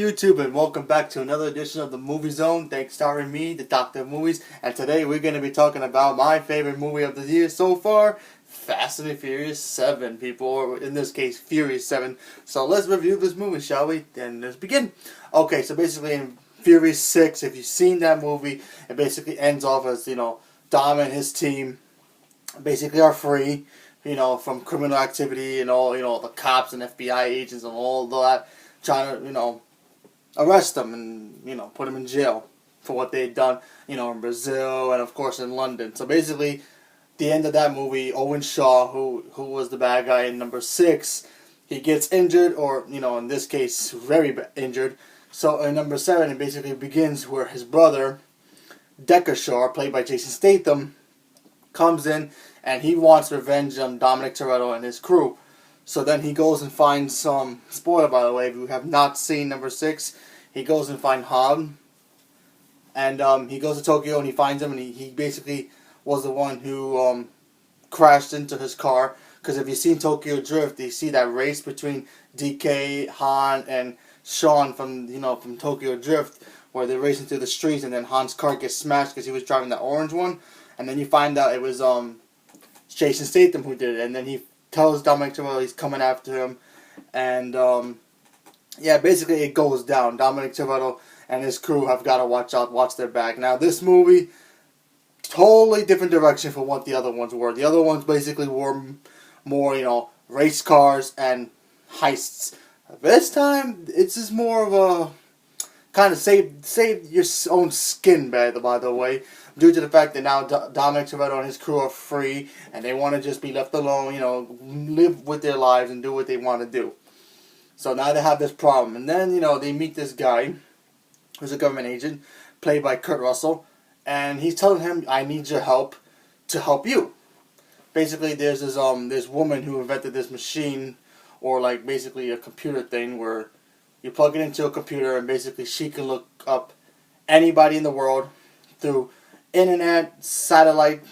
YouTube, and welcome back to another edition of the Movie Zone. Thanks, starring me, the Doctor of Movies. And today we're going to be talking about my favorite movie of the year so far, Fast and the Furious 7, people, or in this case, Furious 7. So let's review this movie, shall we? And let's begin. Okay, so basically in Furious 6, if you've seen that movie, it basically ends off as, Dom and his team basically are free, from criminal activity and all, the cops and FBI agents and all that, trying to, arrest them and, put them in jail for what they'd done, in Brazil and, of course, in London. So basically, the end of that movie, Owen Shaw, who was the bad guy in number 6, he gets injured, or, in this case, very injured. So in number 7, it basically begins where his brother, Deckard Shaw, played by Jason Statham, comes in and he wants revenge on Dominic Toretto and his crew. So then he goes and finds some, spoiler by the way, if you have not seen number 6, he goes and finds Hobbs. And he goes to Tokyo and he finds him, and he basically was the one who crashed into his car. Because if you've seen Tokyo Drift, you see that race between DK, Han, and Sean from Tokyo Drift, where they're racing through the streets, and then Han's car gets smashed because he was driving that orange one. And then you find out it was Jason Statham who did it, and then he tells Dominic Toretto he's coming after him, and basically it goes down. Dominic Toretto and his crew have got to watch their back. Now this movie, totally different direction from what the other ones were. The other ones basically were more, race cars and heists. This time, it's just more of a kind of save your own skin, by the way, due to the fact that now Dominic Toretto and his crew are free, and they want to just be left alone, live with their lives and do what they want to do. So now they have this problem. And then, they meet this guy, who's a government agent, played by Kurt Russell, and he's telling him, I need your help to help you. Basically, there's this woman who invented this machine, or like basically a computer thing, where you plug it into a computer and basically she can look up anybody in the world through internet, satellite,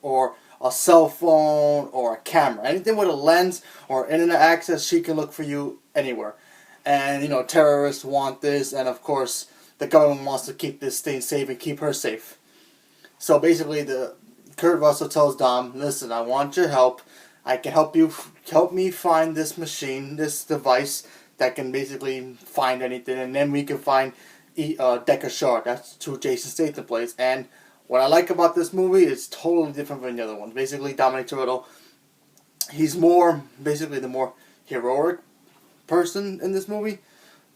or a cell phone, or a camera. Anything with a lens or internet access, she can look for you anywhere. And, terrorists want this, and of course, the government wants to keep this thing safe and keep her safe. So basically, Kurt Russell tells Dom, listen, I want your help. I can help me find this machine, this device, that can basically find anything, and then we can find Deckard Shaw. That's who Jason Statham plays. And what I like about this movie is totally different from the other ones. Basically, Dominic Toretto, he's basically the more heroic person in this movie.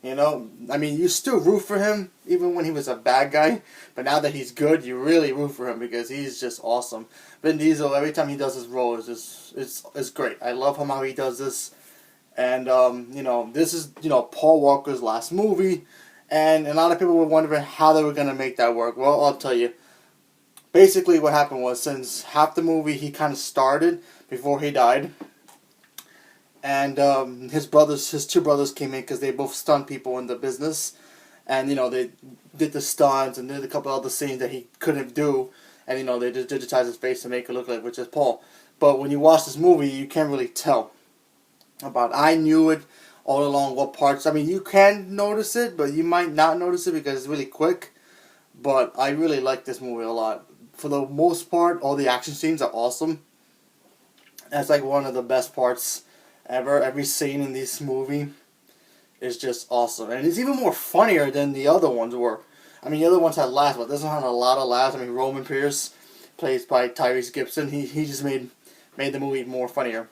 You still root for him, even when he was a bad guy. But now that he's good, you really root for him because he's just awesome. Vin Diesel, every time he does his role, it's great. I love how he does this. And, this is, Paul Walker's last movie. And a lot of people were wondering how they were going to make that work. Well, I'll tell you. Basically, what happened was, since half the movie he kind of started before he died. And his two brothers came in because they both stunt people in the business. And, they did the stunts and did a couple other scenes that he couldn't do. And, they just digitized his face to make it look like Richard Paul. But when you watch this movie, you can't really tell. I knew it all along what parts. You can notice it, but you might not notice it because it's really quick. But I really like this movie a lot. For the most part, all the action scenes are awesome. That's like one of the best parts ever. Every scene in this movie is just awesome. And it's even more funnier than the other ones were. The other ones had laughs, but this one had a lot of laughs. Roman Pierce, played by Tyrese Gibson, he just made the movie more funnier.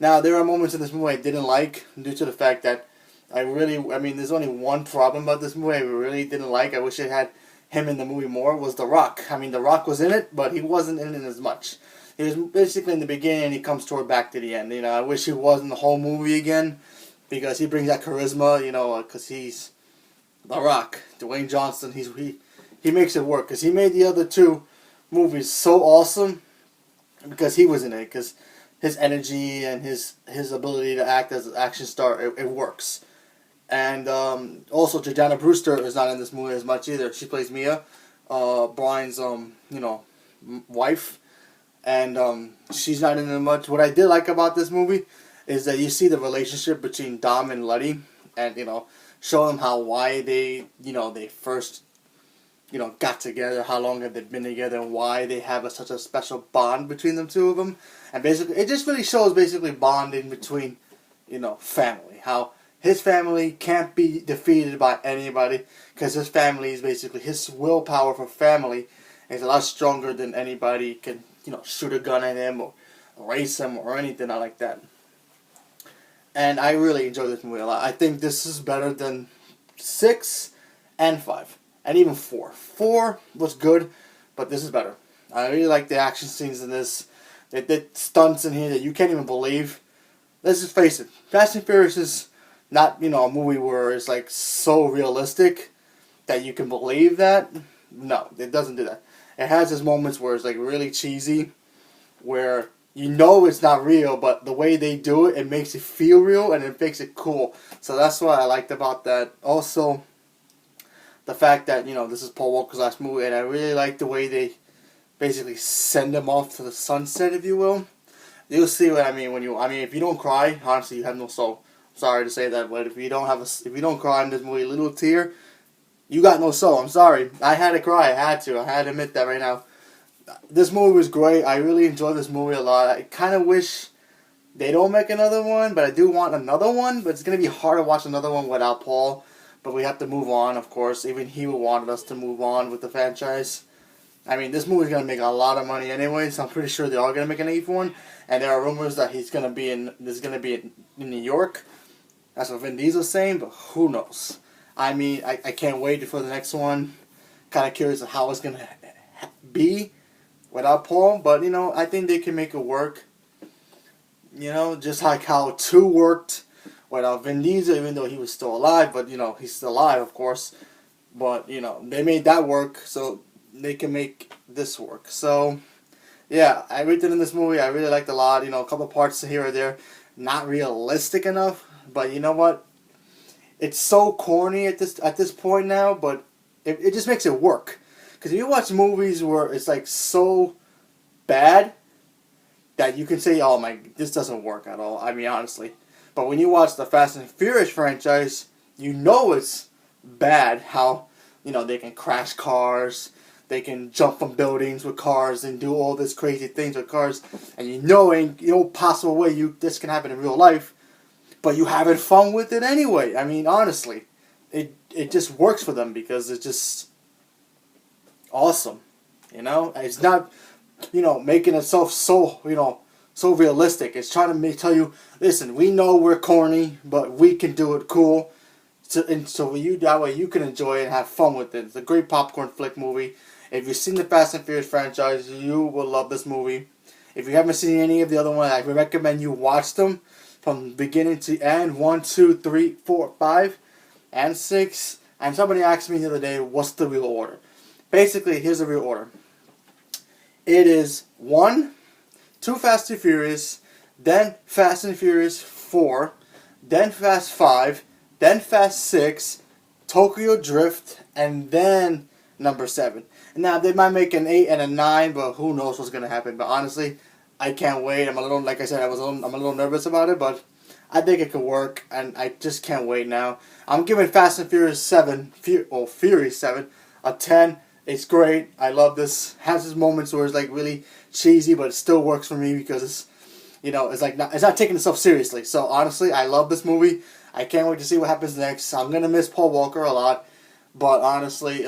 Now, there are moments in this movie I didn't like, due to the fact that there's only one problem about this movie I really didn't like. I wish it had him in the movie more, was The Rock. The Rock was in it, but he wasn't in it as much. He was basically in the beginning, and he comes toward back to the end. I wish he was in the whole movie again, because he brings that charisma, because he's The Rock. Dwayne Johnson, he makes it work, because he made the other two movies so awesome, because he was in it, because his energy and his ability to act as an action star, it works. And also, Jordana Brewster is not in this movie as much either. She plays Mia, Brian's wife, and she's not in it much. What I did like about this movie is that you see the relationship between Dom and Letty, and show them why they they first got together, how long have they been together, and why they have such a special bond between the two of them. And basically, it just really shows basically bonding between, family. How his family can't be defeated by anybody because his family is basically, his willpower for family is a lot stronger than anybody can, shoot a gun at him or race him or anything like that. And I really enjoy this movie a lot. I think this is better than 6 and 5. And even 4. 4 was good, but this is better. I really like the action scenes in this. They did stunts in here that you can't even believe. Let's just face it. Fast and Furious is not, a movie where it's like so realistic that you can believe that. No, it doesn't do that. It has its moments where it's like really cheesy, where it's not real, but the way they do it, it makes it feel real and it makes it cool. So that's what I liked about that. Also, the fact that, this is Paul Walker's last movie, and I really like the way they basically send him off to the sunset, if you will. You'll see what I mean if you don't cry, honestly, you have no soul. Sorry to say that, but if you don't cry in this movie, a little tear, you got no soul. I'm sorry. I had to cry. I had to admit that right now. This movie was great. I really enjoyed this movie a lot. I kind of wish they don't make another one, but I do want another one. But it's going to be hard to watch another one without Paul. But we have to move on, of course. Even he wanted us to move on with the franchise. This movie is going to make a lot of money anyway, so I'm pretty sure they are going to make an 8th one. And there are rumors that this is going to be in New York. That's what Vin Diesel's saying, but who knows? I can't wait for the next one. Kind of curious of how it's going to be without Paul, but I think they can make it work. Just like how 2 worked without Vin Diesel, even though he was still alive, but he's still alive, of course. But they made that work, so they can make this work. So yeah, everything in this movie I really liked a lot. A couple parts here or there, not realistic enough, but you know what? It's so corny at this point now, but it just makes it work. Because if you watch movies where it's like so bad that you can say, oh my, this doesn't work at all. Honestly. But when you watch the Fast and Furious franchise, it's bad how, they can crash cars, they can jump from buildings with cars and do all this crazy things with cars. And ain't no possible way this can happen in real life. But you having fun with it anyway. Honestly. It just works for them because it's just awesome. It's not, making itself so, so realistic. It's trying to tell you, listen, we know we're corny, but we can do it cool. So that way you can enjoy it and have fun with it. It's a great popcorn flick movie. If you've seen the Fast and Furious franchise, you will love this movie. If you haven't seen any of the other ones, I recommend you watch them from beginning to end. 1, 2, 3, 4, 5, and 6. And somebody asked me the other day, what's the real order? Basically, here's the real order. It is 1, Too Fast, Too Furious, then Fast and Furious 4, then Fast 5, then Fast 6, Tokyo Drift, and then number 7. Now, they might make an 8 and a 9, but who knows what's going to happen. But honestly, I can't wait. I'm a little, like I said, I'm a little nervous about it, but I think it could work, and I just can't wait now. I'm giving Fast and Furious 7, Fury 7, a 10. It's great. I love this. Has its moments where it's like really cheesy, but it still works for me because it's, it's not taking itself seriously. So honestly, I love this movie. I can't wait to see what happens next. I'm gonna miss Paul Walker a lot, but honestly,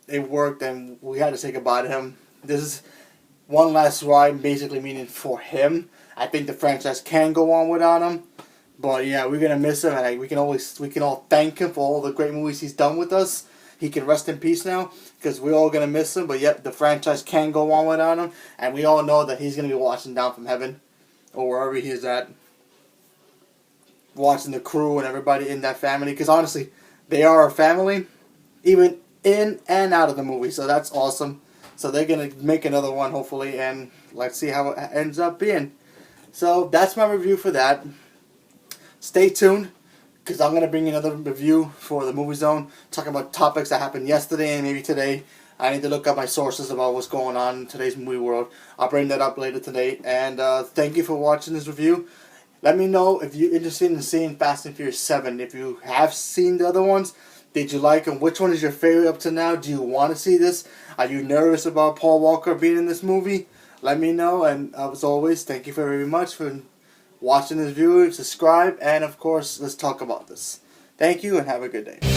it worked, and we had to say goodbye to him. This is one last ride, basically meaning for him. I think the franchise can go on without him, but yeah, we're gonna miss him, and we can all thank him for all the great movies he's done with us. He can rest in peace now, because we're all going to miss him, but yet the franchise can go on without him, and we all know that he's going to be watching down from heaven, or wherever he is at, watching the crew and everybody in that family, because honestly, they are a family, even in and out of the movie, so that's awesome. So they're going to make another one, hopefully, and let's see how it ends up being. So that's my review for that. Stay tuned, because I'm going to bring you another review for the Movie Zone, talking about topics that happened yesterday and maybe today. I need to look up my sources about what's going on in today's movie world. I'll bring that up later today. And thank you for watching this review. Let me know if you're interested in seeing Fast and Furious 7. If you have seen the other ones, did you like them? Which one is your favorite up to now? Do you want to see this? Are you nervous about Paul Walker being in this movie? Let me know, and as always, thank you very much for watching this video. Subscribe, and of course, let's talk about this. Thank you, and have a good day.